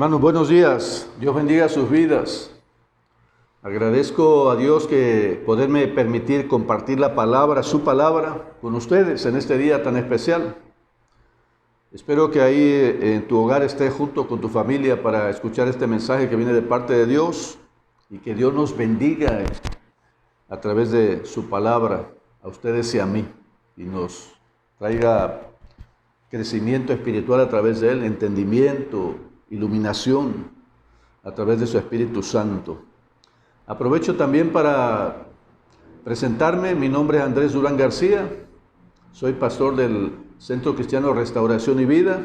Hermanos, buenos días. Dios bendiga sus vidas. Agradezco a Dios que poderme permitir compartir la palabra, su palabra, con ustedes en este día tan especial. Espero que ahí en tu hogar estés junto con tu familia para escuchar este mensaje que viene de parte de Dios y que Dios nos bendiga a través de su palabra a ustedes y a mí y nos traiga crecimiento espiritual a través de él, entendimiento, iluminación a través de su Espíritu Santo. Aprovecho también para presentarme. Mi nombre es Andrés Durán García, soy pastor del Centro Cristiano Restauración y Vida.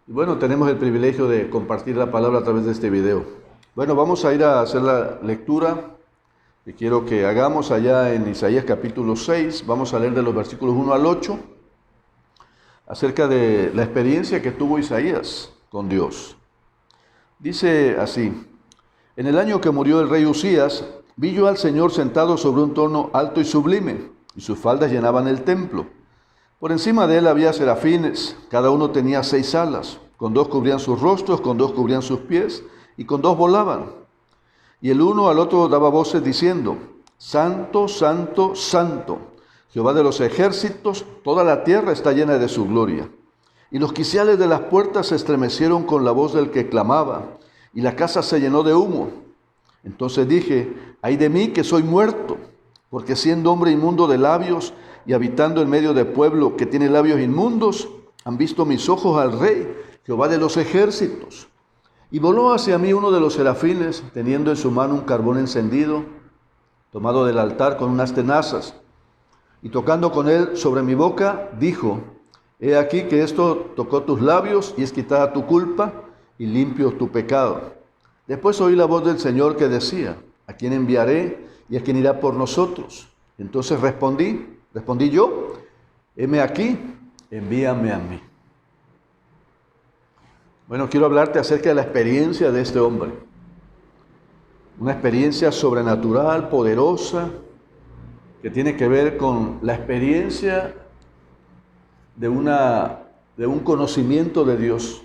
Y bueno, tenemos el privilegio de compartir la palabra a través de este video. Bueno, vamos a ir a hacer la lectura que quiero que hagamos allá en Isaías capítulo 6. Vamos a leer de los versículos 1 al 8 acerca de la experiencia que tuvo Isaías con Dios. Dice así: en el año que murió el rey Uzías, vi yo al Señor sentado sobre un trono alto y sublime, y sus faldas llenaban el templo. Por encima de él había serafines, cada uno tenía 6 alas, con 2 cubrían sus rostros, con 2 cubrían sus pies, y con 2 volaban. Y el uno al otro daba voces diciendo: Santo, Santo, Santo, Jehová de los ejércitos, toda la tierra está llena de su gloria. Y los quiciales de las puertas se estremecieron con la voz del que clamaba, y la casa se llenó de humo. Entonces dije: ay de mí que soy muerto, porque siendo hombre inmundo de labios y habitando en medio de pueblo que tiene labios inmundos, han visto mis ojos al Rey, Jehová de los ejércitos. Y voló hacia mí uno de los serafines, teniendo en su mano un carbón encendido, tomado del altar con unas tenazas, y tocando con él sobre mi boca, dijo: he aquí que esto tocó tus labios, y es quitada tu culpa, y limpio tu pecado. Después oí la voz del Señor que decía: ¿a quién enviaré, y a quién irá por nosotros? Entonces respondí yo: heme aquí, envíame a mí. Bueno, quiero hablarte acerca de la experiencia de este hombre. Una experiencia sobrenatural, poderosa, que tiene que ver con la experiencia de un conocimiento de Dios.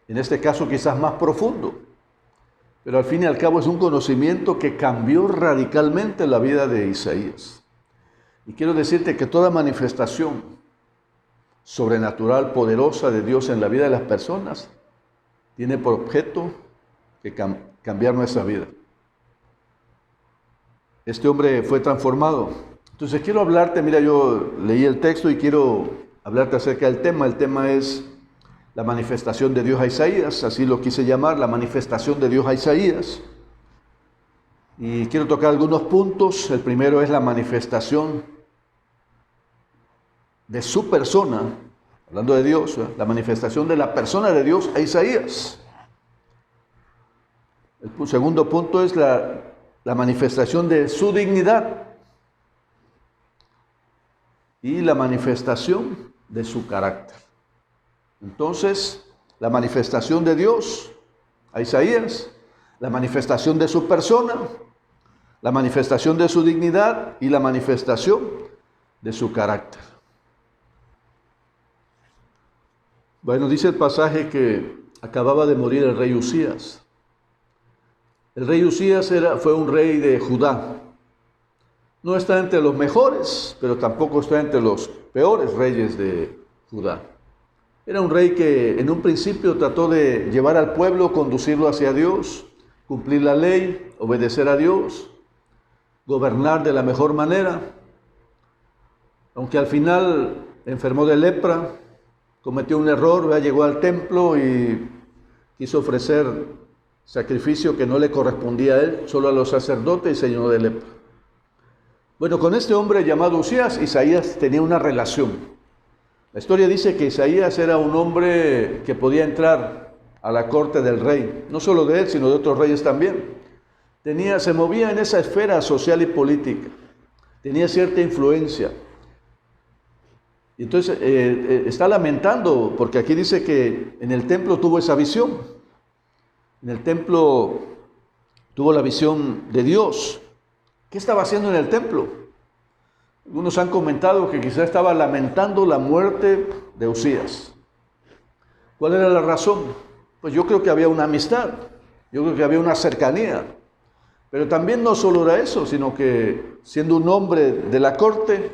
En este caso quizás más profundo, pero al fin y al cabo es un conocimiento que cambió radicalmente la vida de Isaías. Y quiero decirte que toda manifestación sobrenatural, poderosa de Dios en la vida de las personas tiene por objeto que cambiar nuestra vida. Este hombre fue transformado. Entonces quiero hablarte, mira, yo leí el texto y quiero hablarte acerca del tema. El tema es la manifestación de Dios a Isaías, así lo quise llamar, la manifestación de Dios a Isaías. Y quiero tocar algunos puntos. El primero es la manifestación de su persona, hablando de Dios, la manifestación de la persona de Dios a Isaías. El segundo punto es la manifestación de su dignidad y la manifestación de su carácter. Entonces, la manifestación de Dios a Isaías, la manifestación de su persona, la manifestación de su dignidad y la manifestación de su carácter. Bueno, dice el pasaje que acababa de morir el rey Uzías. El rey Uzías fue un rey de Judá. No está entre los mejores, pero tampoco está entre los peores reyes de Judá. Era un rey que en un principio trató de llevar al pueblo, conducirlo hacia Dios, cumplir la ley, obedecer a Dios, gobernar de la mejor manera. Aunque al final enfermó de lepra, cometió un error, llegó al templo y quiso ofrecer sacrificio que no le correspondía a él, solo a los sacerdotes, y se llenó de lepra. Bueno, con este hombre llamado Uzías, Isaías tenía una relación. La historia dice que Isaías era un hombre que podía entrar a la corte del rey, no solo de él, sino de otros reyes también. Se movía en esa esfera social y política, tenía cierta influencia. Y entonces está lamentando, porque aquí dice que en el templo tuvo esa visión. En el templo tuvo la visión de Dios. ¿Qué estaba haciendo en el templo? Algunos han comentado que quizá estaba lamentando la muerte de Uzías. ¿Cuál era la razón? pues yo creo que había una amistad, yo creo que había una cercanía. Pero también no solo era eso, sino que siendo un hombre de la corte,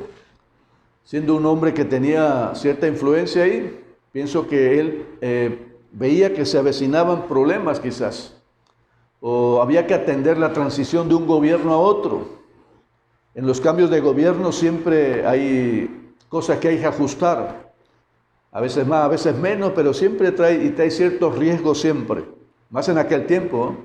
siendo un hombre que tenía cierta influencia ahí, pienso que él veía que se avecinaban problemas quizás, o había que atender la transición de un gobierno a otro. En los cambios de gobierno siempre hay cosas que hay que ajustar, a veces más, a veces menos, pero siempre trae ciertos riesgos siempre. Más en aquel tiempo,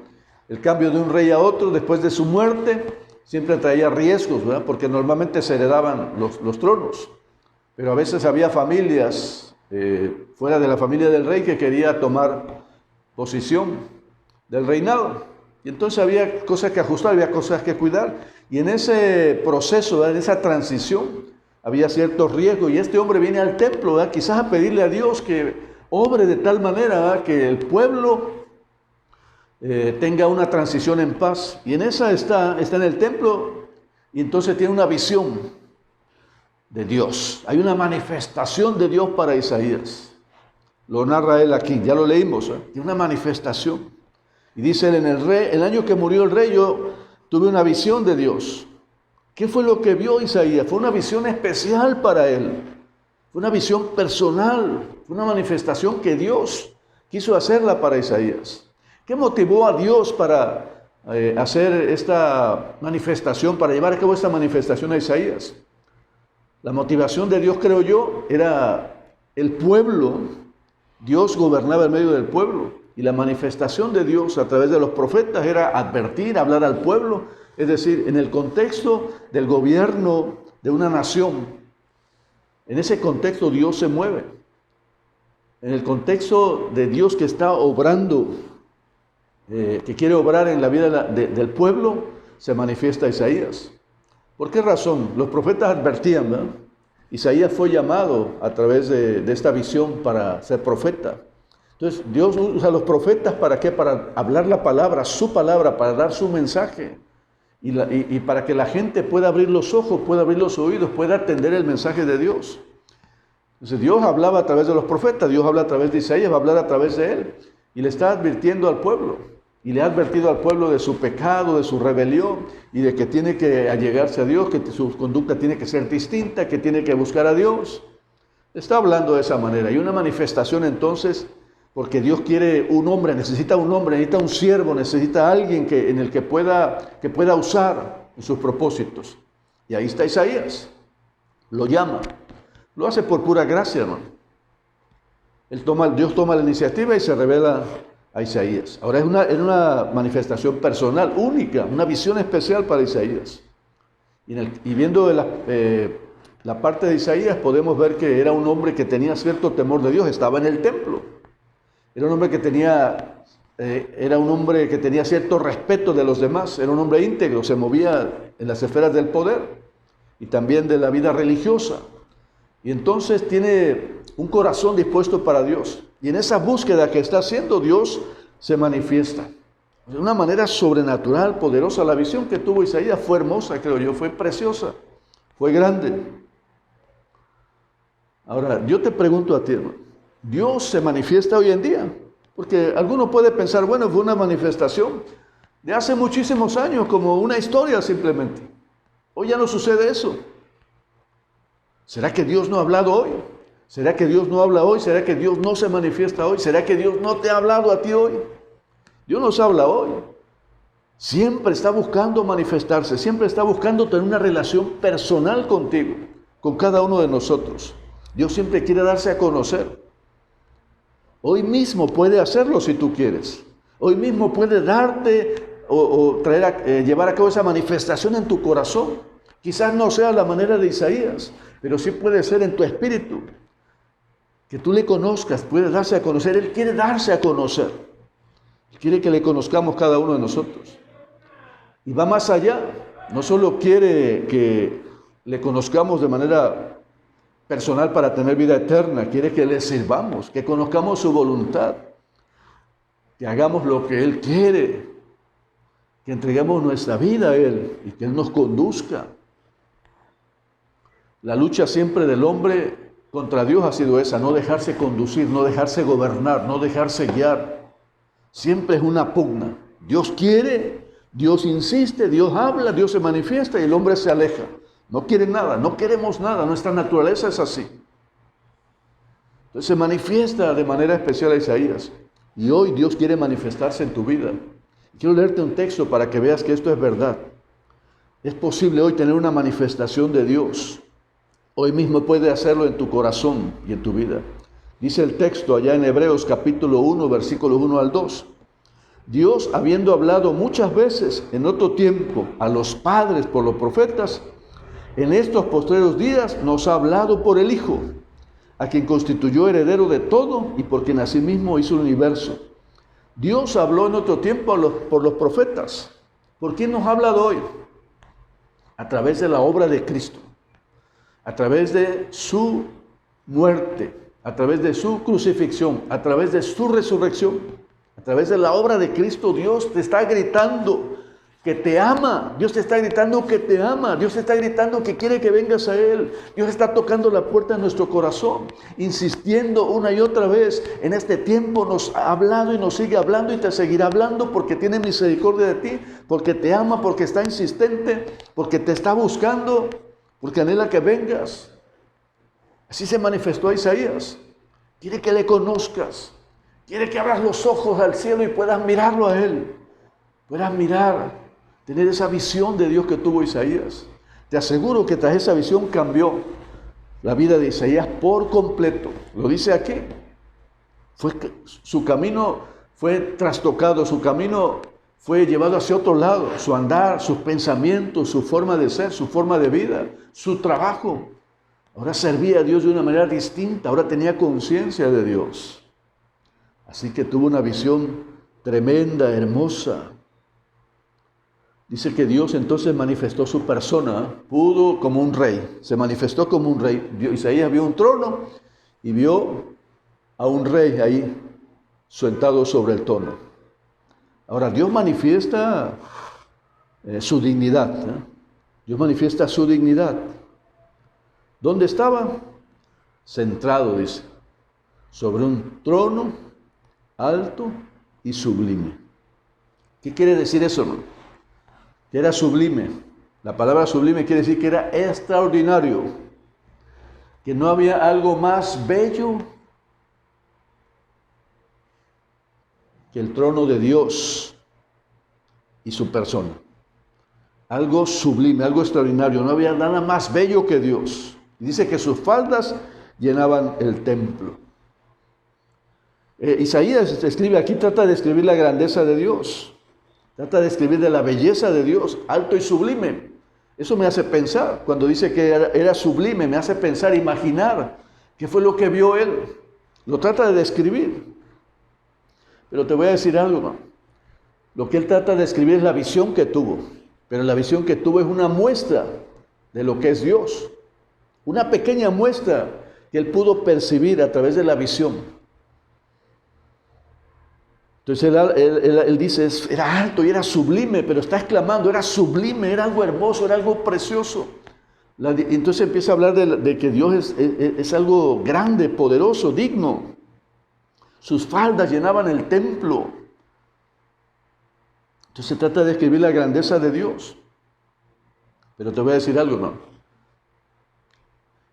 el cambio de un rey a otro después de su muerte siempre traía riesgos, ¿verdad? Porque normalmente se heredaban los tronos, pero a veces había familias fuera de la familia del rey que quería tomar posición del reinado. Y entonces había cosas que ajustar, había cosas que cuidar. Y en ese proceso, ¿verdad? En esa transición, había ciertos riesgos. Y este hombre viene al templo, ¿verdad? Quizás a pedirle a Dios que obre de tal manera, ¿verdad? Que el pueblo tenga una transición en paz. Y en esa está en el templo y entonces tiene una visión de Dios. Hay una manifestación de Dios para Isaías. Lo narra él aquí, ya lo leímos, ¿eh? Tiene una manifestación. Y dice él, el año que murió el rey, yo tuve una visión de Dios. ¿Qué fue lo que vio Isaías? Fue una visión especial para él. Fue una visión personal. Fue una manifestación que Dios quiso hacerla para Isaías. ¿Qué motivó a Dios para hacer esta manifestación, para llevar a cabo esta manifestación a Isaías? La motivación de Dios, creo yo, era el pueblo. Dios gobernaba en medio del pueblo. Y la manifestación de Dios a través de los profetas era advertir, hablar al pueblo. Es decir, en el contexto del gobierno de una nación, en ese contexto Dios se mueve. En el contexto de Dios que está obrando, que quiere obrar en la vida del pueblo, se manifiesta Isaías. ¿Por qué razón? Los profetas advertían, ¿verdad? Isaías fue llamado a través de esta visión para ser profeta. Entonces, Dios usa a los profetas ¿para qué? Para hablar la palabra, su palabra, para dar su mensaje. Y para que la gente pueda abrir los ojos, pueda abrir los oídos, pueda atender el mensaje de Dios. Entonces, Dios hablaba a través de los profetas, Dios habla a través de Isaías, va a hablar a través de él. Y le está advirtiendo al pueblo. Y le ha advertido al pueblo de su pecado, de su rebelión, y de que tiene que allegarse a Dios, que su conducta tiene que ser distinta, que tiene que buscar a Dios. Está hablando de esa manera. Y una manifestación entonces, porque Dios quiere un hombre, necesita un siervo, necesita alguien en el que pueda usar en sus propósitos. Y ahí está Isaías. Lo llama. Lo hace por pura gracia, hermano. Dios toma la iniciativa y se revela a Isaías. Ahora es una manifestación personal, única, una visión especial para Isaías. Y viendo la parte de Isaías podemos ver que era un hombre que tenía cierto temor de Dios, estaba en el templo. Era un hombre que tenía cierto respeto de los demás, era un hombre íntegro, se movía en las esferas del poder y también de la vida religiosa. Y entonces tiene un corazón dispuesto para Dios. Y en esa búsqueda que está haciendo, Dios se manifiesta. De una manera sobrenatural, poderosa. La visión que tuvo Isaías fue hermosa, creo yo, fue preciosa, fue grande. Ahora, yo te pregunto a ti, hermano, ¿Dios se manifiesta hoy en día? Porque alguno puede pensar, bueno, fue una manifestación de hace muchísimos años, como una historia simplemente. Hoy ya no sucede eso. ¿Será que Dios no ha hablado hoy? ¿Será que Dios no habla hoy? ¿Será que Dios no se manifiesta hoy? ¿Será que Dios no te ha hablado a ti hoy? Dios nos habla hoy. Siempre está buscando manifestarse, siempre está buscando tener una relación personal contigo, con cada uno de nosotros. Dios siempre quiere darse a conocer. Hoy mismo puede hacerlo si tú quieres. Hoy mismo puede darte llevar a cabo esa manifestación en tu corazón. Quizás no sea la manera de Isaías, pero sí puede ser en tu espíritu. Que tú le conozcas, puede darse a conocer. Él quiere darse a conocer. Él quiere que le conozcamos cada uno de nosotros. Y va más allá. No solo quiere que le conozcamos de manera personal para tener vida eterna. Quiere que le sirvamos, que conozcamos su voluntad. Que hagamos lo que Él quiere. Que entreguemos nuestra vida a Él y que Él nos conduzca. La lucha siempre del hombre contra Dios ha sido esa, no dejarse conducir, no dejarse gobernar, no dejarse guiar. Siempre es una pugna. Dios quiere, Dios insiste, Dios habla, Dios se manifiesta y el hombre se aleja. No quiere nada, no queremos nada, nuestra naturaleza es así. Entonces se manifiesta de manera especial a Isaías. Y hoy Dios quiere manifestarse en tu vida. Quiero leerte un texto para que veas que esto es verdad. Es posible hoy tener una manifestación de Dios. Hoy mismo puede hacerlo en tu corazón y en tu vida. Dice el texto allá en Hebreos capítulo 1, versículos 1 al 2. Dios, habiendo hablado muchas veces en otro tiempo a los padres por los profetas, en estos postreros días nos ha hablado por el Hijo, a quien constituyó heredero de todo y por quien asimismo hizo el universo. Dios habló en otro tiempo por los profetas. ¿Por quién nos ha hablado hoy? A través de la obra de Cristo, a través de su muerte, a través de su crucifixión, a través de su resurrección, a través de la obra de Cristo. Dios te está gritando que te ama, Dios te está gritando que te ama, Dios te está gritando que quiere que vengas a Él. Dios está tocando la puerta de nuestro corazón, insistiendo una y otra vez. En este tiempo nos ha hablado y nos sigue hablando y te seguirá hablando porque tiene misericordia de ti, porque te ama, porque está insistente, porque te está buscando, porque anhela que vengas. Así se manifestó a Isaías. Quiere que le conozcas, quiere que abras los ojos al cielo y puedas mirarlo a Él, puedas mirar, tener esa visión de Dios que tuvo Isaías. Te aseguro que tras esa visión cambió la vida de Isaías por completo. Lo dice aquí. Su camino fue trastocado, su camino fue llevado hacia otro lado. Su andar, sus pensamientos, su forma de ser, su forma de vida, su trabajo. Ahora servía a Dios de una manera distinta, ahora tenía conciencia de Dios. Así que tuvo una visión tremenda, hermosa. Dice que Dios entonces manifestó su persona, pudo como un rey, se manifestó como un rey. Isaías vio un trono y vio a un rey ahí sentado sobre el trono. Ahora Dios manifiesta su dignidad, Dios manifiesta su dignidad. ¿Dónde estaba? Centrado, dice, sobre un trono alto y sublime. ¿Qué quiere decir eso, hermano? Que era sublime. La palabra sublime quiere decir que era extraordinario, que no había algo más bello que el trono de Dios y su persona. Algo sublime, algo extraordinario, no había nada más bello que Dios. Y dice que sus faldas llenaban el templo. Isaías escribe aquí, trata de escribir la grandeza de Dios. Trata de escribir de la belleza de Dios, alto y sublime. Eso me hace pensar, cuando dice que era sublime, me hace pensar, imaginar qué fue lo que vio él. Lo trata de describir. Pero te voy a decir algo, ¿no? Lo que él trata de describir es la visión que tuvo. Pero la visión que tuvo es una muestra de lo que es Dios. Una pequeña muestra que él pudo percibir a través de la visión. Entonces él dice, era alto y era sublime, pero está exclamando, era sublime, era algo hermoso, era algo precioso. Entonces empieza a hablar de que Dios es algo grande, poderoso, digno. Sus faldas llenaban el templo. Entonces se trata de escribir la grandeza de Dios. Pero te voy a decir algo, hermano.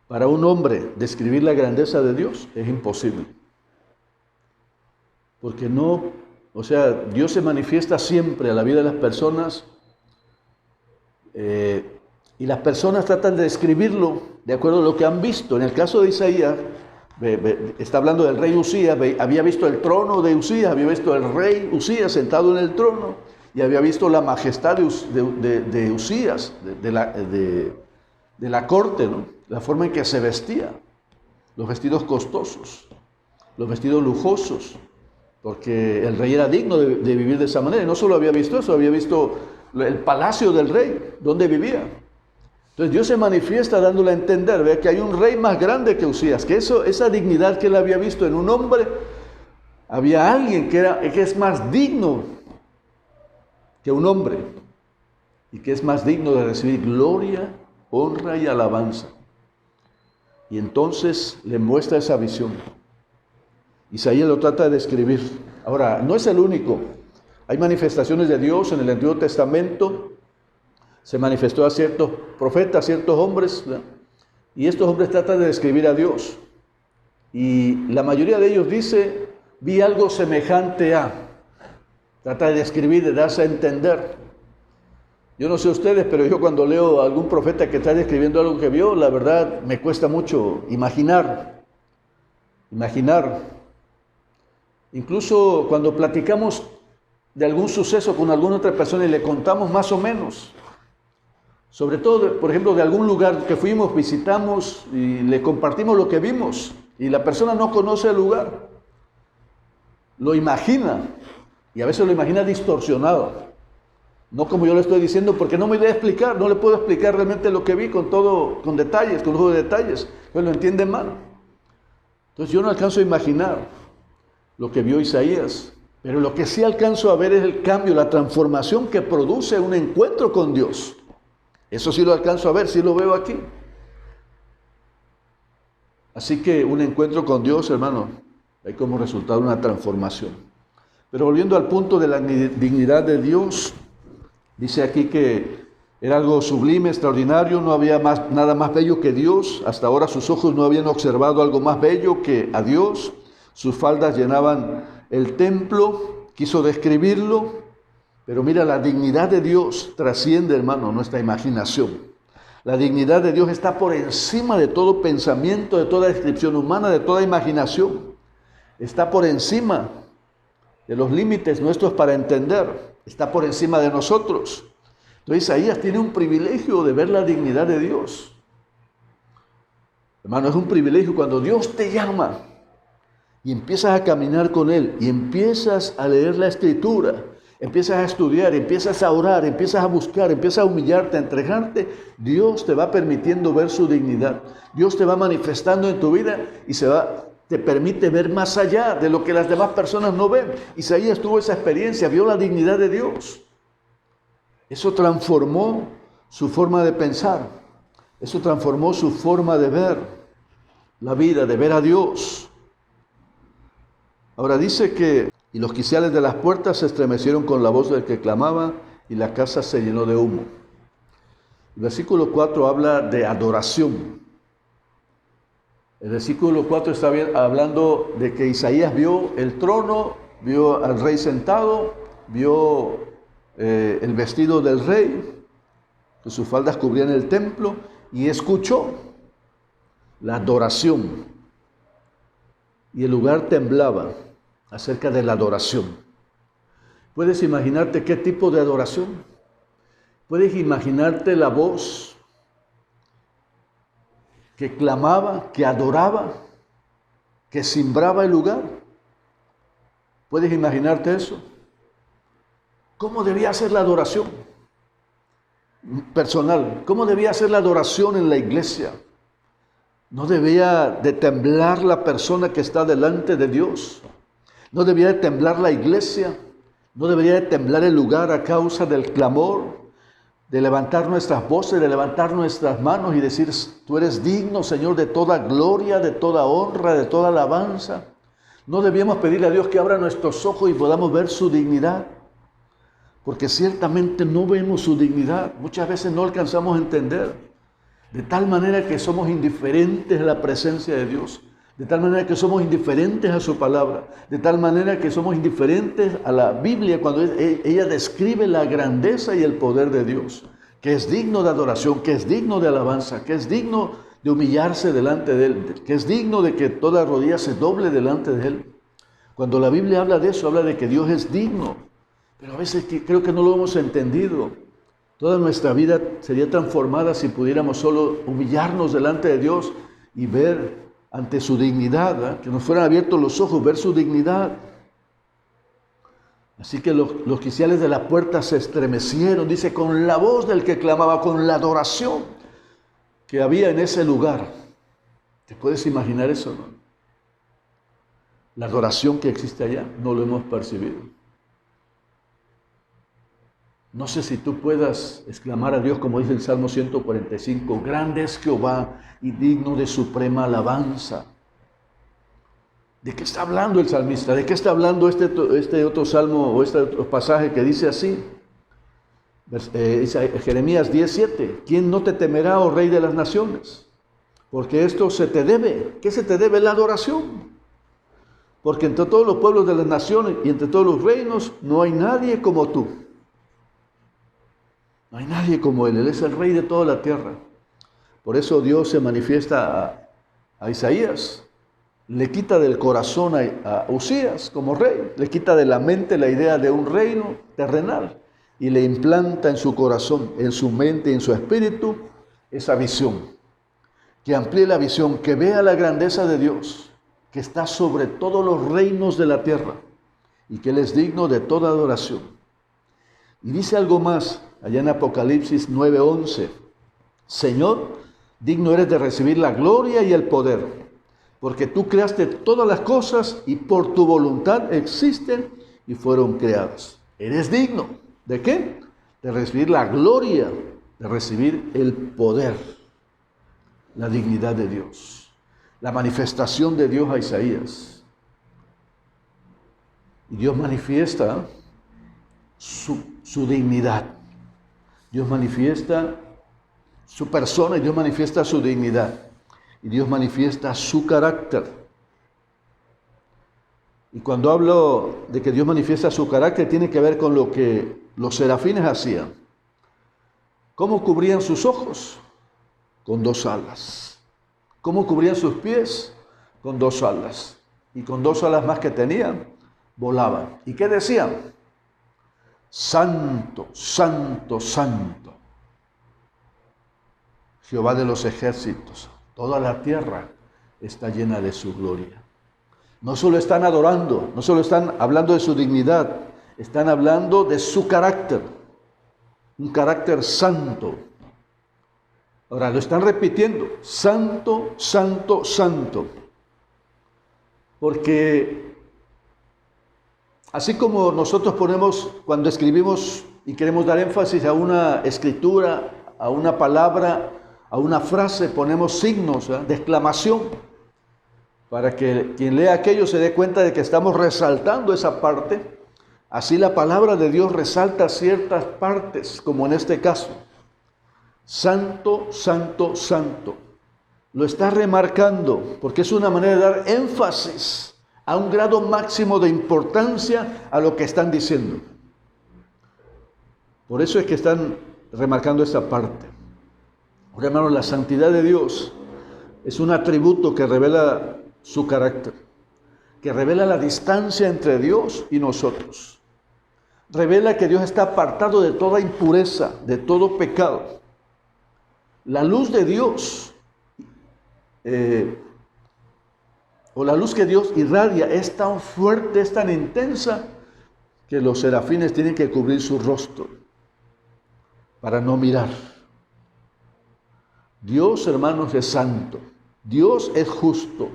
Para un hombre describir la grandeza de Dios es imposible. Porque Dios se manifiesta siempre a la vida de las personas y las personas tratan de describirlo de acuerdo a lo que han visto. En el caso de Isaías, está hablando del rey Usías, había visto el trono de Usías, había visto el rey Usías sentado en el trono y había visto la majestad de Usías, de la corte, ¿no? La forma en que se vestía, los vestidos costosos, los vestidos lujosos. Porque el rey era digno de vivir de esa manera. Y no solo había visto eso, había visto el palacio del rey, donde vivía. Entonces Dios se manifiesta dándole a entender, ve, que hay un rey más grande que Usías, que esa dignidad que él había visto en un hombre, había alguien que es más digno que un hombre y que es más digno de recibir gloria, honra y alabanza. Y entonces le muestra esa visión. Isaías lo trata de describir. Ahora, no es el único. Hay manifestaciones de Dios en el Antiguo Testamento. Se manifestó a ciertos profetas, a ciertos hombres, ¿verdad? Y estos hombres tratan de describir a Dios. Y la mayoría de ellos dice, vi algo semejante a. Trata de describir, de darse a entender. Yo no sé ustedes, pero yo cuando leo a algún profeta que está describiendo algo que vio, la verdad me cuesta mucho imaginar. Incluso cuando platicamos de algún suceso con alguna otra persona y le contamos más o menos, sobre todo, por ejemplo, de algún lugar que fuimos, visitamos y le compartimos lo que vimos y la persona no conoce el lugar, lo imagina y a veces lo imagina distorsionado. No como yo le estoy diciendo, porque no me voy a explicar, no le puedo explicar realmente lo que vi con detalles, con lujo de detalles, pues lo entiende mal. Entonces yo no alcanzo a imaginar lo que vio Isaías, pero lo que sí alcanzo a ver es el cambio, la transformación que produce un encuentro con Dios. Eso sí lo alcanzo a ver, sí lo veo aquí. Así que un encuentro con Dios, hermano, hay como resultado una transformación. Pero volviendo al punto de la dignidad de Dios, dice aquí que era algo sublime, extraordinario, no había nada más bello que Dios. Hasta ahora sus ojos no habían observado algo más bello que a Dios. Sus faldas llenaban el templo, quiso describirlo, pero mira, la dignidad de Dios trasciende, hermano, nuestra imaginación. La dignidad de Dios está por encima de todo pensamiento, de toda descripción humana, de toda imaginación. Está por encima de los límites nuestros para entender. Está por encima de nosotros. Entonces Isaías tiene un privilegio de ver la dignidad de Dios. Hermano, es un privilegio cuando Dios te llama y empiezas a caminar con Él y empiezas a leer la Escritura, empiezas a estudiar, empiezas a orar, empiezas a buscar, empiezas a humillarte, a entregarte. Dios te va permitiendo ver su dignidad. Dios te va manifestando en tu vida y te permite ver más allá de lo que las demás personas no ven. Isaías tuvo esa experiencia, vio la dignidad de Dios. Eso transformó su forma de pensar. Eso transformó su forma de ver la vida, de ver a Dios. Ahora dice que, y los quiciales de las puertas se estremecieron con la voz del que clamaba, y la casa se llenó de humo. El versículo 4 habla de adoración. El versículo 4 está hablando de que Isaías vio el trono, vio al rey sentado, vio el vestido del rey, que sus faldas cubrían el templo, y escuchó la adoración. Y el lugar temblaba acerca de la adoración. ¿Puedes imaginarte qué tipo de adoración? ¿Puedes imaginarte la voz que clamaba, que adoraba, que cimbraba el lugar? ¿Puedes imaginarte eso? ¿Cómo debía ser la adoración personal? ¿Cómo debía ser la adoración en la iglesia? ¿No debía de temblar la persona que está delante de Dios? ¿No debía de temblar la iglesia? ¿No debería de temblar el lugar a causa del clamor? De levantar nuestras voces, de levantar nuestras manos y decir, tú eres digno, Señor, de toda gloria, de toda honra, de toda alabanza. ¿No debíamos pedirle a Dios que abra nuestros ojos y podamos ver su dignidad? Porque ciertamente no vemos su dignidad. Muchas veces no alcanzamos a entender. De tal manera que somos indiferentes a la presencia de Dios. De tal manera que somos indiferentes a su palabra. De tal manera que somos indiferentes a la Biblia cuando ella describe la grandeza y el poder de Dios. Que es digno de adoración, que es digno de alabanza, que es digno de humillarse delante de Él. Que es digno de que toda rodilla se doble delante de Él. Cuando la Biblia habla de eso, habla de que Dios es digno. Pero a veces creo que no lo hemos entendido. Toda nuestra vida sería transformada si pudiéramos solo humillarnos delante de Dios y ver ante su dignidad, ¿verdad? Que nos fueran abiertos los ojos, ver su dignidad. Así que los quiciales de la puerta se estremecieron, dice, con la voz del que clamaba, con la adoración que había en ese lugar. ¿Te puedes imaginar eso, no? La adoración que existe allá, no lo hemos percibido. No sé si tú puedas exclamar a Dios, como dice el Salmo 145, grande es Jehová y digno de suprema alabanza. ¿De qué está hablando el salmista? ¿De qué está hablando este otro salmo o este otro pasaje que dice así? Jeremías 10:7. ¿Quién no te temerá, oh Rey de las naciones? Porque esto se te debe. ¿Qué se te debe? La adoración. Porque entre todos los pueblos de las naciones y entre todos los reinos no hay nadie como tú. No hay nadie como Él. Él es el Rey de toda la tierra. Por eso Dios se manifiesta a Isaías. Le quita del corazón a Usías como rey. Le quita de la mente la idea de un reino terrenal. Y le implanta en su corazón, en su mente y en su espíritu esa visión. Que amplíe la visión, que vea la grandeza de Dios, que está sobre todos los reinos de la tierra y que Él es digno de toda adoración. Y dice algo más, allá en Apocalipsis 9:11. Señor, digno eres de recibir la gloria y el poder, porque tú creaste todas las cosas y por tu voluntad existen y fueron creadas. Eres digno. ¿De qué? De recibir la gloria, de recibir el poder, la dignidad de Dios, la manifestación de Dios a Isaías. Y Dios manifiesta su dignidad. Dios manifiesta su persona y Dios manifiesta su dignidad. Y Dios manifiesta su carácter. Y cuando hablo de que Dios manifiesta su carácter, tiene que ver con lo que los serafines hacían. ¿Cómo cubrían sus ojos? Con 2 alas. ¿Cómo cubrían sus pies? Con 2 alas. Y con 2 alas más que tenían, volaban. ¿Y qué decían? Santo, santo, santo. Jehová de los ejércitos. Toda la tierra está llena de su gloria. No solo están adorando, no solo están hablando de su dignidad, están hablando de su carácter, un carácter santo. Ahora lo están repitiendo, santo, santo, santo. Porque así como nosotros ponemos, cuando escribimos y queremos dar énfasis a una escritura, a una palabra, a una frase, ponemos signos de exclamación, para que quien lea aquello se dé cuenta de que estamos resaltando esa parte. Así la palabra de Dios resalta ciertas partes, como en este caso. Santo, santo, santo. Lo está remarcando porque es una manera de dar énfasis a un grado máximo de importancia a lo que están diciendo. Por eso es que están remarcando esta parte. Ahora, hermanos, la santidad de Dios es un atributo que revela su carácter, que revela la distancia entre Dios y nosotros. Revela que Dios está apartado de toda impureza, de todo pecado. La luz de Dios, o la luz que Dios irradia, es tan fuerte, es tan intensa, que los serafines tienen que cubrir su rostro para no mirar. Dios, hermanos, es santo. Dios es justo.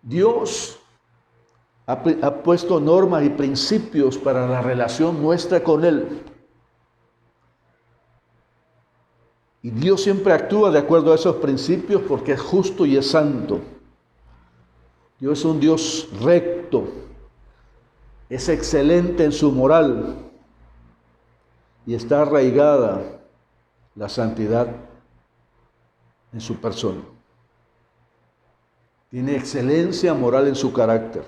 Dios ha puesto normas y principios para la relación nuestra con Él. Y Dios siempre actúa de acuerdo a esos principios porque es justo y es santo. Dios es un Dios recto. Es excelente en su moral. Y está arraigada la santidad en su persona. Tiene excelencia moral en su carácter.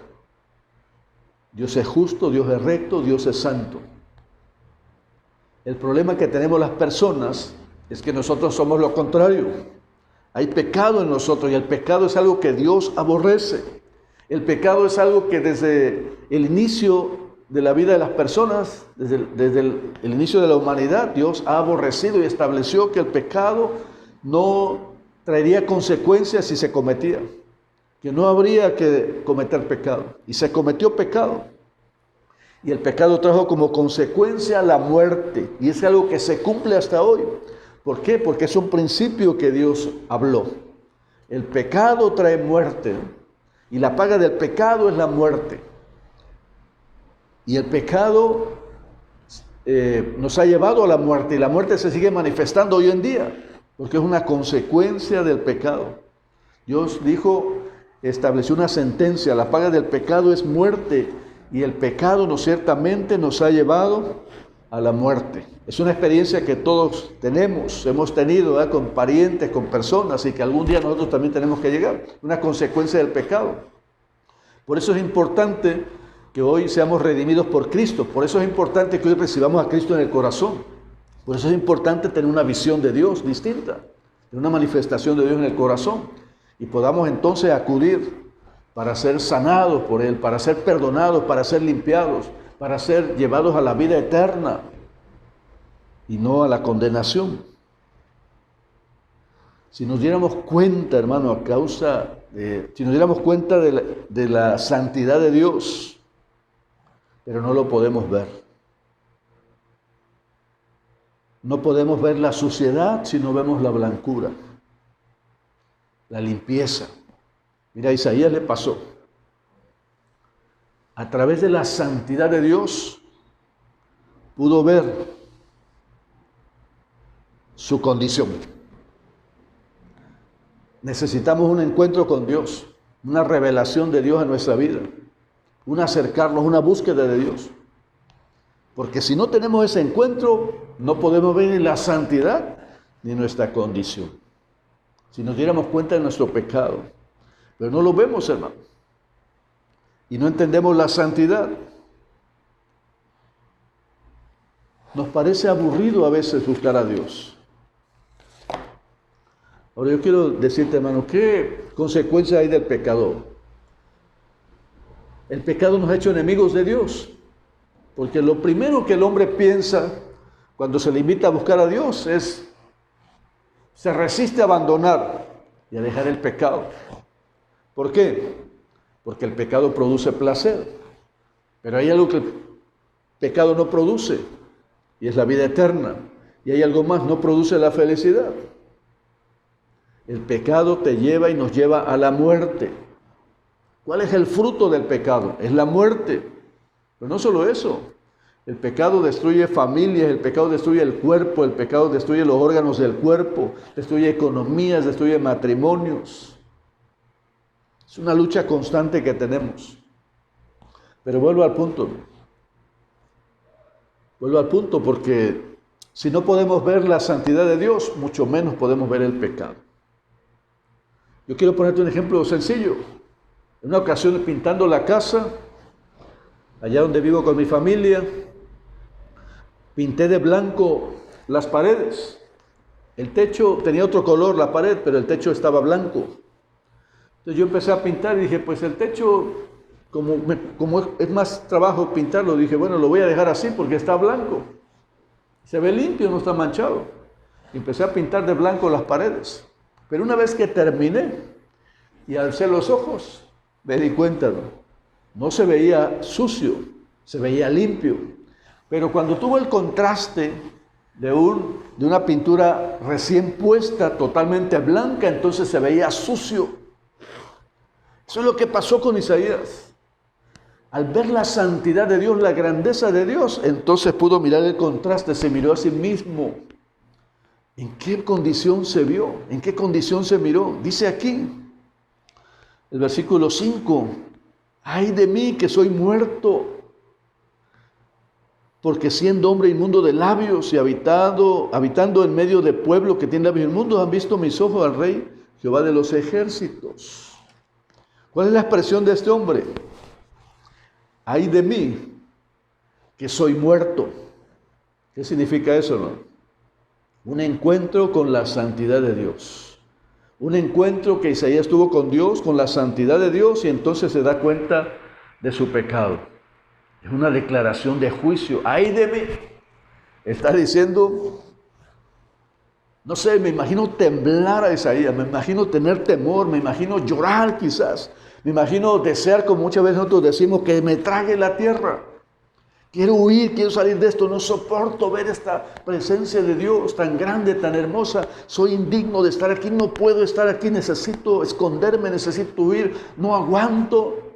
Dios es justo, Dios es recto, Dios es santo. El problema que tenemos las personas es que nosotros somos lo contrario. Hay pecado en nosotros y el pecado es algo que Dios aborrece. El pecado es algo que desde el inicio de la vida de las personas, desde el inicio de la humanidad, Dios ha aborrecido y estableció que el pecado no traería consecuencias si se cometía. Que no habría que cometer pecado. Y se cometió pecado. Y el pecado trajo como consecuencia la muerte. Y es algo que se cumple hasta hoy. ¿Por qué? Porque es un principio que Dios habló. El pecado trae muerte. Y la paga del pecado es la muerte. Y el pecado nos ha llevado a la muerte. Y la muerte se sigue manifestando hoy en día. Porque es una consecuencia del pecado. Dios dijo estableció una sentencia: la paga del pecado es muerte, y el pecado ciertamente nos ha llevado a la muerte. Es una experiencia que todos hemos tenido, ¿verdad?, con parientes, con personas, y que algún día nosotros también tenemos que llegar, una consecuencia del pecado. Por eso es importante que hoy seamos redimidos por Cristo, por eso es importante que hoy recibamos a Cristo en el corazón, por eso es importante tener una visión de Dios distinta, tener una manifestación de Dios en el corazón, y podamos entonces acudir para ser sanados por Él, para ser perdonados, para ser limpiados, para ser llevados a la vida eterna y no a la condenación. Si nos diéramos cuenta, hermano, si nos diéramos cuenta de la santidad de Dios, pero no lo podemos ver. No podemos ver la suciedad si no vemos la blancura, la limpieza. Mira, a Isaías le pasó. A través de la santidad de Dios pudo ver su condición. Necesitamos un encuentro con Dios, una revelación de Dios en nuestra vida, un acercarnos, una búsqueda de Dios. Porque si no tenemos ese encuentro, no podemos ver ni la santidad ni nuestra condición. Si nos diéramos cuenta de nuestro pecado, pero no lo vemos, hermano, y no entendemos la santidad, nos parece aburrido a veces buscar a Dios. Ahora yo quiero decirte, hermano, ¿qué consecuencia hay del pecado? El pecado nos ha hecho enemigos de Dios, porque lo primero que el hombre piensa cuando se le invita a buscar a Dios se resiste a abandonar y a dejar el pecado. ¿Por qué? Porque el pecado produce placer, pero hay algo que el pecado no produce, y es la vida eterna, y hay algo más: no produce la felicidad. El pecado te lleva y nos lleva a la muerte. ¿Cuál es el fruto del pecado? Es la muerte. Pero no solo eso, el pecado destruye familias, el pecado destruye el cuerpo, el pecado destruye los órganos del cuerpo, destruye economías, destruye matrimonios. Es una lucha constante que tenemos. Pero vuelvo al punto. Porque si no podemos ver la santidad de Dios, mucho menos podemos ver el pecado. Yo quiero ponerte un ejemplo sencillo. En una ocasión, pintando la casa, allá donde vivo con mi familia, pinté de blanco las paredes. El techo tenía otro color, la pared, pero el techo estaba blanco. Entonces yo empecé a pintar y dije, pues el techo, como es más trabajo pintarlo, dije, bueno, lo voy a dejar así porque está blanco. Se ve limpio, no está manchado. Y empecé a pintar de blanco las paredes. Pero una vez que terminé y alcé los ojos, me di cuenta, no se veía sucio, se veía limpio. Pero cuando tuvo el contraste de una pintura recién puesta, totalmente blanca, entonces se veía sucio. Eso es lo que pasó con Isaías. Al ver la santidad de Dios, la grandeza de Dios, entonces pudo mirar el contraste, se miró a sí mismo. ¿En qué condición se vio? ¿En qué condición se miró? Dice aquí, el versículo 5, ¡ay de mí que soy muerto! Porque siendo hombre inmundo de labios y habitando en medio de pueblo que tiene labios inmundos, han visto mis ojos al Rey Jehová de los ejércitos. ¿Cuál es la expresión de este hombre? ¡Ay de mí que soy muerto! ¿Qué significa eso, no? Un encuentro con la santidad de Dios. Un encuentro que Isaías tuvo con Dios, con la santidad de Dios, y entonces se da cuenta de su pecado. Es una declaración de juicio. ¡Ay de mí! Está diciendo, no sé, me imagino temblar a Isaías, me imagino tener temor, me imagino llorar quizás, me imagino desear, como muchas veces nosotros decimos, que me trague la tierra. Quiero huir, quiero salir de esto, no soporto ver esta presencia de Dios tan grande, tan hermosa. Soy indigno de estar aquí, no puedo estar aquí, necesito esconderme, necesito huir, no aguanto.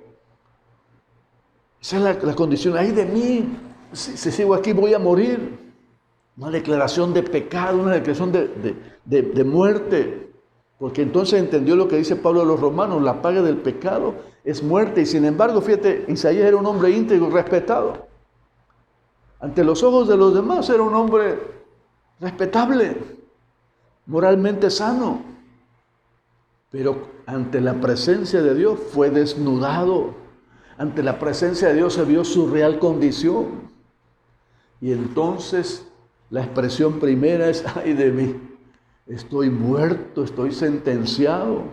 Esa es la condición. ¡Ay de mí! Si sigo aquí voy a morir. Una declaración de pecado, una declaración de muerte. porque entonces entendió lo que dice Pablo a los romanos, la paga del pecado es muerte, y sin embargo, fíjate, Isaías era un hombre íntegro, respetado. Ante los ojos de los demás era un hombre respetable, moralmente sano, pero ante la presencia de Dios fue desnudado. Ante la presencia de Dios se vio su real condición. Y entonces la expresión primera es: ay de mí, estoy muerto, estoy sentenciado,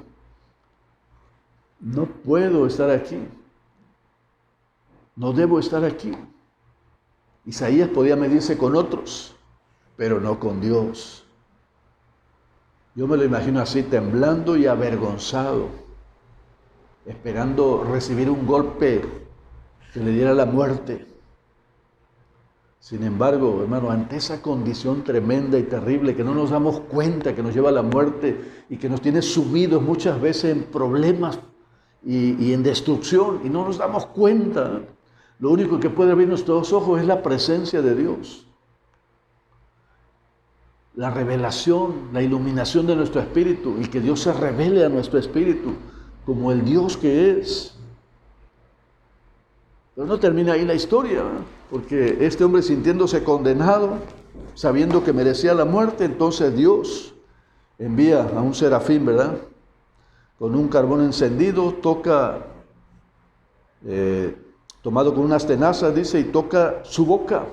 no puedo estar aquí, no debo estar aquí. Isaías podía medirse con otros, pero no con Dios. Yo me lo imagino así, temblando y avergonzado, esperando recibir un golpe que le diera la muerte. Sin embargo, hermano, ante esa condición tremenda y terrible que no nos damos cuenta que nos lleva a la muerte y que nos tiene sumidos muchas veces en problemas y en destrucción, y no nos damos cuenta, lo único que puede abrir nuestros ojos es la presencia de Dios. La revelación, la iluminación de nuestro espíritu, y que Dios se revele a nuestro espíritu como el Dios que es. Pero no termina ahí la historia, ¿verdad? Porque este hombre, sintiéndose condenado, sabiendo que merecía la muerte, entonces Dios envía a un serafín, ¿verdad?, con un carbón encendido, toca, tomado con unas tenazas, dice, y toca su boca.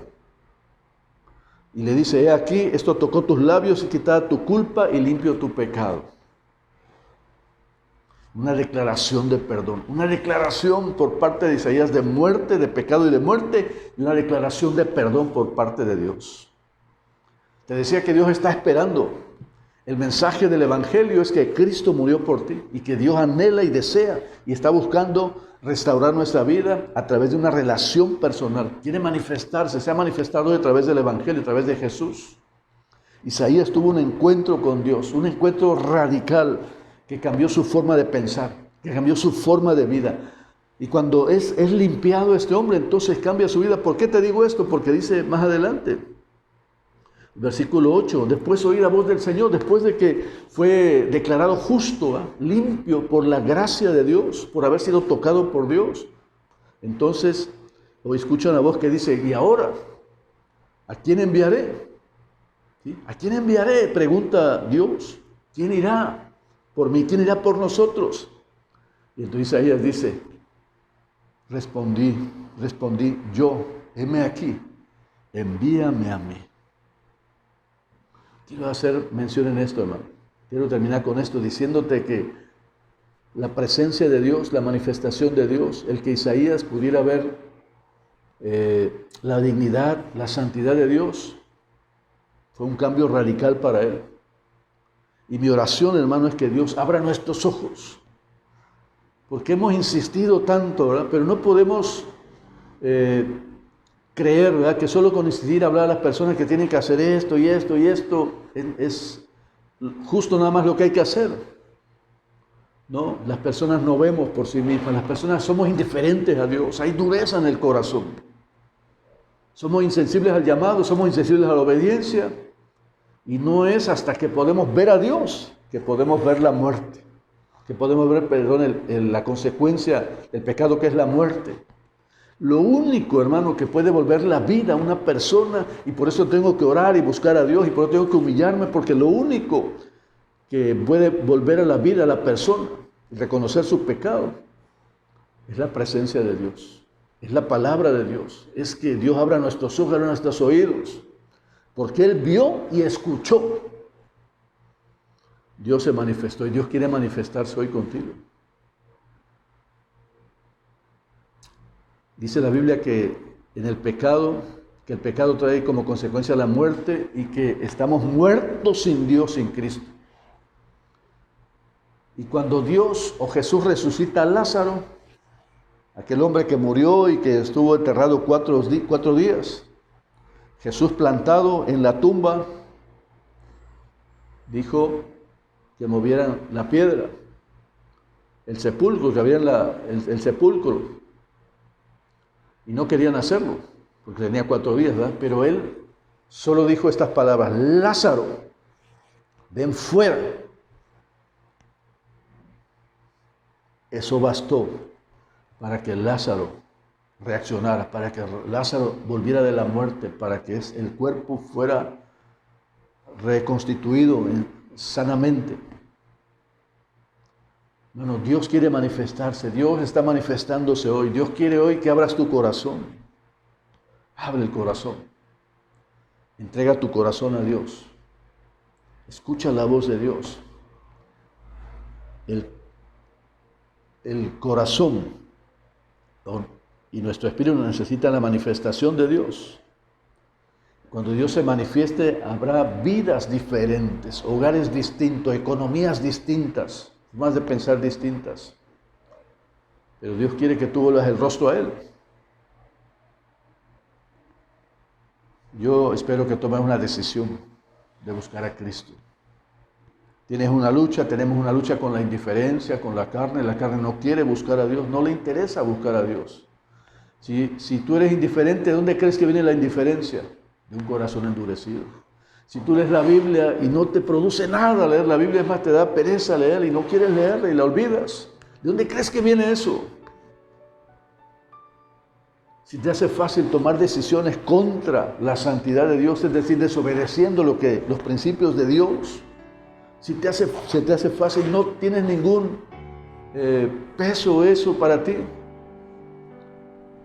Y le dice: he aquí, esto tocó tus labios y quitada tu culpa y limpio tu pecado. Una declaración de perdón, una declaración por parte de Isaías de muerte, de pecado y de muerte, y una declaración de perdón por parte de Dios. Te decía que Dios está esperando. El mensaje del Evangelio es que Cristo murió por ti y que Dios anhela y desea y está buscando restaurar nuestra vida a través de una relación personal. Quiere manifestarse, se ha manifestado a través del Evangelio, a través de Jesús. Isaías tuvo un encuentro con Dios, un encuentro radical que cambió su forma de pensar, que cambió su forma de vida. Y cuando es limpiado este hombre, entonces cambia su vida. ¿Por qué te digo esto? Porque dice más adelante, versículo 8, después oí la voz del Señor, después de que fue declarado justo, limpio por la gracia de Dios, por haber sido tocado por Dios. Entonces, hoy escucha una voz que dice: ¿y ahora? ¿A quién enviaré? ¿Sí? ¿A quién enviaré?, pregunta Dios. ¿Quién irá por mí? ¿Quién irá por nosotros? Y entonces Isaías dice: respondí yo, heme aquí, envíame a mí. Quiero hacer mención en esto, hermano. Quiero terminar con esto diciéndote que la presencia de Dios, la manifestación de Dios, el que Isaías pudiera ver la dignidad, la santidad de Dios, fue un cambio radical para él. Y mi oración, hermano, es que Dios abra nuestros ojos, porque hemos insistido tanto, ¿verdad? Pero no podemos creer, ¿verdad?, que solo con insistir hablar a las personas que tienen que hacer esto y esto y esto es justo nada más lo que hay que hacer. No, las personas no vemos por sí mismas, las personas somos indiferentes a Dios, hay dureza en el corazón. Somos insensibles al llamado, somos insensibles a la obediencia, y no es hasta que podemos ver a Dios que podemos ver la muerte, que podemos ver, la consecuencia del pecado, que es la muerte. Lo único, hermano, que puede volver la vida a una persona, y por eso tengo que orar y buscar a Dios, y por eso tengo que humillarme, porque lo único que puede volver a la vida a la persona y reconocer su pecado es la presencia de Dios, es la palabra de Dios, es que Dios abra nuestros ojos, abra nuestros oídos, porque Él vio y escuchó. Dios se manifestó y Dios quiere manifestarse hoy contigo. Dice la Biblia que el pecado trae como consecuencia la muerte, y que estamos muertos sin Dios, sin Cristo. Y cuando Dios o Jesús resucita a Lázaro, aquel hombre que murió y que estuvo enterrado 4 días, Jesús, plantado en la tumba, dijo que movieran la piedra, el sepulcro, que abrieran el sepulcro. Y no querían hacerlo, porque tenía 4 días, ¿verdad? Pero él solo dijo estas palabras: Lázaro, ven fuera. Eso bastó para que Lázaro reaccionara, para que Lázaro volviera de la muerte, para que el cuerpo fuera reconstituido sanamente. Bueno, Dios quiere manifestarse, Dios está manifestándose hoy. Dios quiere hoy que abras tu corazón. Abre el corazón. Entrega tu corazón a Dios. Escucha la voz de Dios. El corazón y nuestro espíritu necesita la manifestación de Dios. Cuando Dios se manifieste, habrá vidas diferentes, hogares distintos, economías distintas, formas de pensar distintas. Pero Dios quiere que tú vuelvas el rostro a Él. Yo espero que tomes una decisión de buscar a Cristo. Tienes una lucha, tenemos una lucha con la indiferencia, con la carne. La carne no quiere buscar a Dios, no le interesa buscar a Dios. Si tú eres indiferente, ¿de dónde crees que viene la indiferencia? De un corazón endurecido. Si tú lees la Biblia y no te produce nada leer la Biblia, es más, te da pereza leerla y no quieres leerla y la olvidas. ¿De dónde crees que viene eso? Si te hace fácil tomar decisiones contra la santidad de Dios, es decir, desobedeciendo los principios de Dios, se te hace fácil, no tienes ningún peso eso para ti.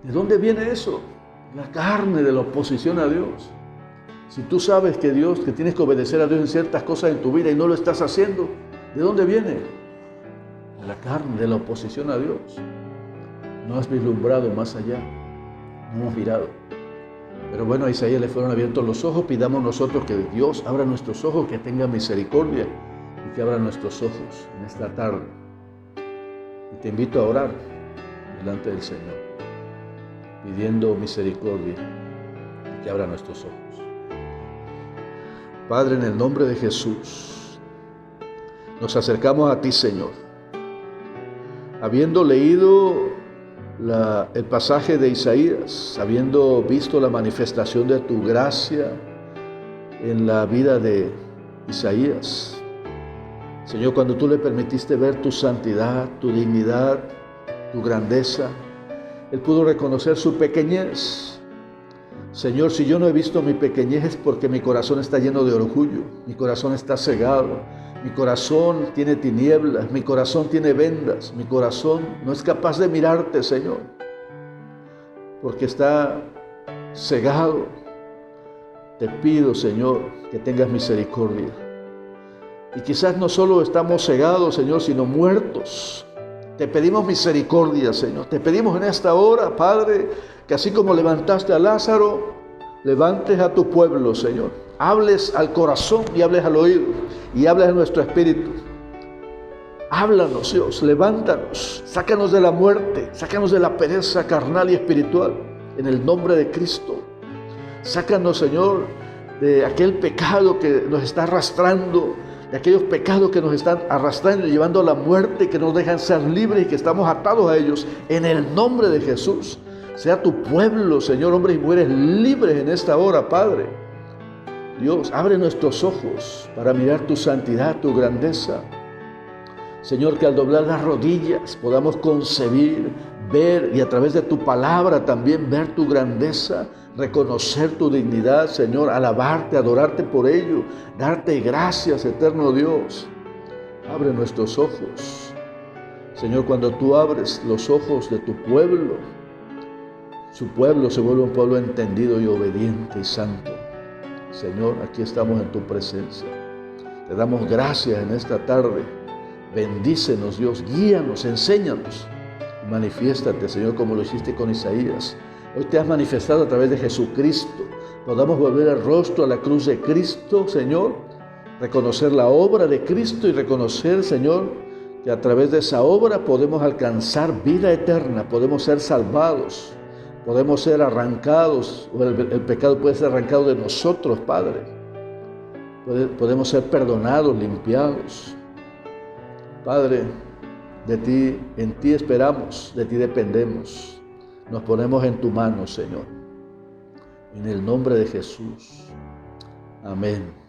¿De dónde viene eso? La carne de la oposición a Dios. Si tú sabes que tienes que obedecer a Dios en ciertas cosas en tu vida y no lo estás haciendo, ¿de dónde viene? De la carne, de la oposición a Dios. No has vislumbrado más allá, no has mirado. Pero bueno, a Isaías le fueron abiertos los ojos. Pidamos nosotros que Dios abra nuestros ojos, que tenga misericordia y que abra nuestros ojos en esta tarde. Y te invito a orar delante del Señor, pidiendo misericordia y que abra nuestros ojos. Padre, en el nombre de Jesús, nos acercamos a ti, Señor. Habiendo leído el pasaje de Isaías, habiendo visto la manifestación de tu gracia en la vida de Isaías, Señor, cuando tú le permitiste ver tu santidad, tu dignidad, tu grandeza, él pudo reconocer su pequeñez. Señor, si yo no he visto mi pequeñez es porque mi corazón está lleno de orgullo, mi corazón está cegado, mi corazón tiene tinieblas, mi corazón tiene vendas, mi corazón no es capaz de mirarte, Señor, porque está cegado. Te pido, Señor, que tengas misericordia. Y quizás no solo estamos cegados, Señor, sino muertos. Te pedimos misericordia, Señor. Te pedimos en esta hora, Padre, que así como levantaste a Lázaro, levantes a tu pueblo, Señor. Hables al corazón y hables al oído y hables a nuestro espíritu. Háblanos, Dios, levántanos, sácanos de la muerte, sácanos de la pereza carnal y espiritual, en el nombre de Cristo. Sácanos, Señor, de aquel pecado que nos está arrastrando, de aquellos pecados que nos están arrastrando y llevando a la muerte, que nos dejan ser libres y que estamos atados a ellos, en el nombre de Jesús. Sea tu pueblo, Señor, hombres y mujeres libres en esta hora, Padre. Dios, abre nuestros ojos para mirar tu santidad, tu grandeza. Señor, que al doblar las rodillas podamos concebir, ver y a través de tu palabra también ver tu grandeza, reconocer tu dignidad, Señor, alabarte, adorarte por ello, darte gracias, eterno Dios. Abre nuestros ojos. Señor, cuando tú abres los ojos de tu pueblo, su pueblo se vuelve un pueblo entendido y obediente y santo. Señor, aquí estamos en tu presencia. Te damos gracias en esta tarde. Bendícenos, Dios, guíanos, enséñanos. Manifiéstate, Señor, como lo hiciste con Isaías. Hoy te has manifestado a través de Jesucristo. Podamos volver el rostro a la cruz de Cristo, Señor. Reconocer la obra de Cristo y reconocer, Señor, que a través de esa obra podemos alcanzar vida eterna, podemos ser salvados, podemos ser arrancados, o el pecado puede ser arrancado de nosotros, Padre. Podemos ser perdonados, limpiados. Padre, de ti, en ti esperamos, de ti dependemos. Nos ponemos en tu mano, Señor. En el nombre de Jesús. Amén.